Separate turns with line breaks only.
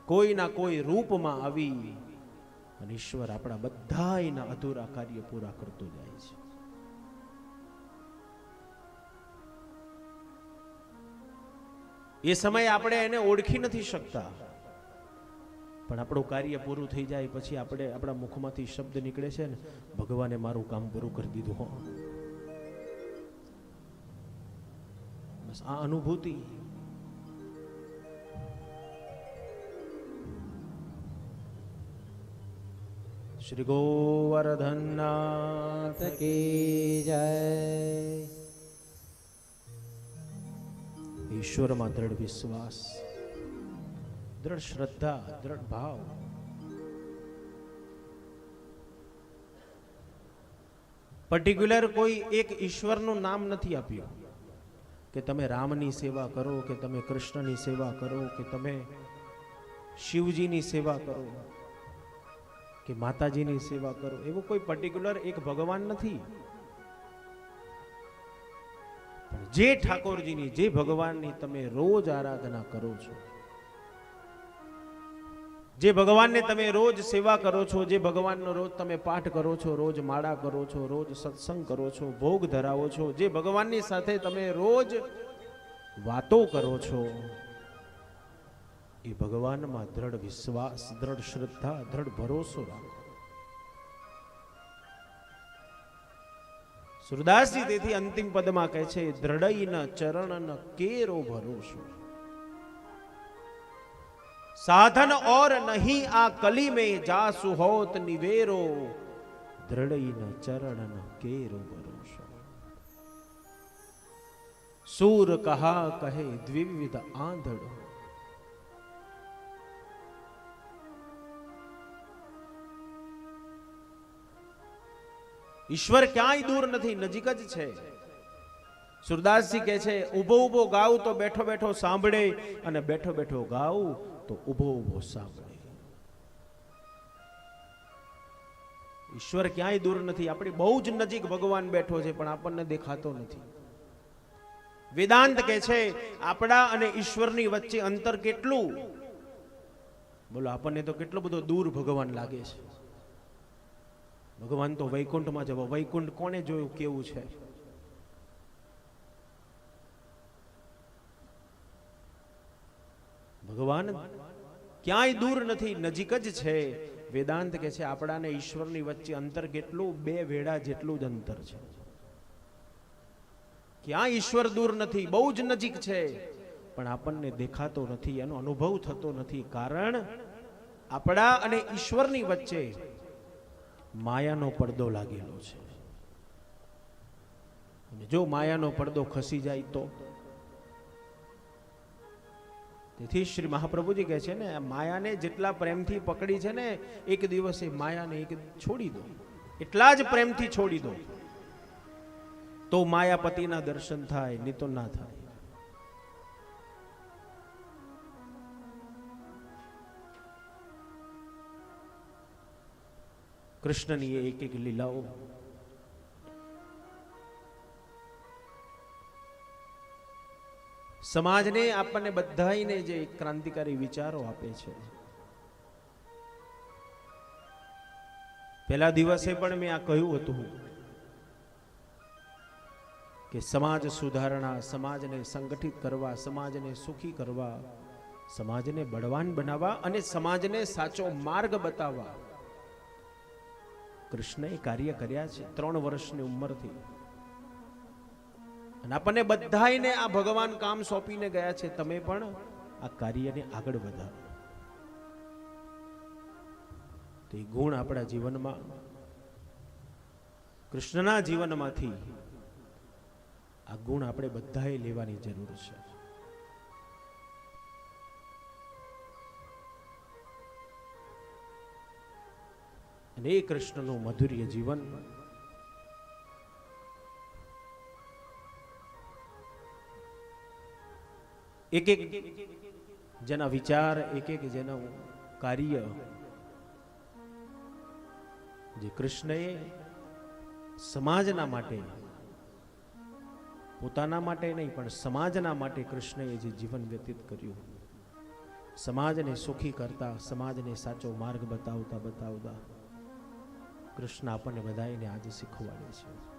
કોઈના કોઈ રૂપમાં આવી અને ઈશ્વર આપણા બધાયના અધૂરા કાર્ય પૂરા કરતો જાય છે. એ સમયે આપણે એને ઓળખી નથી શકતા, પણ આપણું કાર્ય પૂરું થઈ જાય પછી આપણા મુખમાંથી શબ્દ નીકળે છે ને, ભગવાને મારું કામ પૂરું કરી દીધું. હો, બસ આ અનુભૂતિ. શ્રી ગોવર્ધનનાથ કી જય. ઈશ્વરમાં દ્રઢ વિશ્વાસ, દ્રઢ શ્રદ્ધા, દ્રઢ ભાવ. પર્ટિક્યુલર કોઈ એક ઈશ્વરનું નામ નથી આપ્યું કે તમે રામની સેવા કરો, કે તમે કૃષ્ણની સેવા કરો, કે તમે શિવજીની સેવા કરો, કે માતાજીની સેવા કરો. એવું કોઈ પર્ટિક્યુલર એક ભગવાન નથી. પણ જે ઠાકોરજીની, જે ભગવાનની તમે રોજ આરાધના કરો છો, જે ભગવાનને તમે રોજ સેવા કરો છો, જે ભગવાનનો રોજ તમે પાઠ કરો છો, રોજ માળા કરો છો, રોજ સત્સંગ કરો છો, ભોગ ધરાવો છો, જે ભગવાનની સાથે તમે રોજ વાતો કરો છો, એ ભગવાનમાં દ્રઢ વિશ્વાસ, દ્રઢ શ્રદ્ધા, દ્રઢ ભરોસો રાખો. સુરદાસજી તેથી અંતિમ પદમાં કહે છે, દ્રઢઈન ચરણ કેરો ભરોસો, સાધન और नहीं आ कली में जासु होत निवेरो, દ્રઢઈન ચરણ કેરો ભરોસો. सूर कहा कहे द्विविध आंधड़ो, ઈશ્વર ક્યાંય દૂર નથી, નજીક જ છે. સુરદાસજી કહે છે, ઉભો ઉભો ગાવ તો બેઠો બેઠો સાંભળે, અને બેઠો બેઠો ગાવ તો ઉભો ઉભો સાંભળે. ઈશ્વર ક્યાંય દૂર નથી, આપણી બહુ જ નજીક ભગવાન બેઠો છે, પણ આપણને દેખાતો નથી. વેદાંત કહે છે, આપણા અને ઈશ્વરની વચ્ચે અંતર કેટલું? બોલો, આપણને તો કેટલો બધો દૂર ભગવાન લાગે છે. ભગવાન તો વૈકુંઠમાં જવો. વૈકુંઠ કોને જોયું, કેવું છે? ભગવાન ક્યાંય દૂર નથી, નજીક જ છે. વેદાંત કહે છે, આપણાને ઈશ્વરની વચ્ચે અંતર કેટલું? 2 વેડા જેટલું જ અંતર છે. ક્યાંય ઈશ્વર દૂર નથી, બહુ જ નજીક છે, પણ આપણને દેખાતો નથી, એનો અનુભવ થતો નથી. કારણ આપણા અને ઈશ્વરની વચ્ચે માયાનો પડદો લાગેલો છે. અને જો માયાનો પડદો ખસી જાય તો, તેથી શ્રી મહાપ્રભુજી કહે છે ને, માયાને જેટલા પ્રેમથી પકડી છે ને, એક દિવસે માયાને એક છોડી દો, એટલા જ પ્રેમથી છોડી દો, તો માયાપતિના દર્શન થાય, નહીં તો ના થાય. કૃષ્ણની એક એક લીલાઓ સમાજને, આપણને બધાને જે ક્રાંતિકારી વિચારો આપે છે. પહેલા દિવસે પણ મેં આ કહ્યું હતું કે સમાજ સુધારણા, સમાજને સંગઠિત કરવા, સમાજને સુખી કરવા, સમાજને બળવાન બનાવવા અને સમાજને સાચો માર્ગ બતાવવા કૃષ્ણએ કાર્ય કર્યા છે 3 વર્ષની ઉંમરથી. અને આપણને બધાને આ ભગવાન કામ સોંપીને ગયા છે, તમે પણ આ કાર્યને આગળ વધારો. તો એ ગુણ આપણા જીવનમાં, કૃષ્ણના જીવનમાંથી આ ગુણ આપણે બધાએ લેવાની જરૂર છે. અને એ કૃષ્ણનું મધુર્ય જીવન એક એક જેના વિચાર, એક એક જેનું કાર્ય, જે કૃષ્ણએ સમાજના માટે, પોતાના માટે નહીં પણ સમાજના માટે કૃષ્ણએ જે જીવન વ્યતીત કર્યું, સમાજને સુખી કરતા, સમાજને સાચો માર્ગ બતાવતા બતાવતા કૃષ્ણ આપણને બધાને આજે શીખવાડે છે.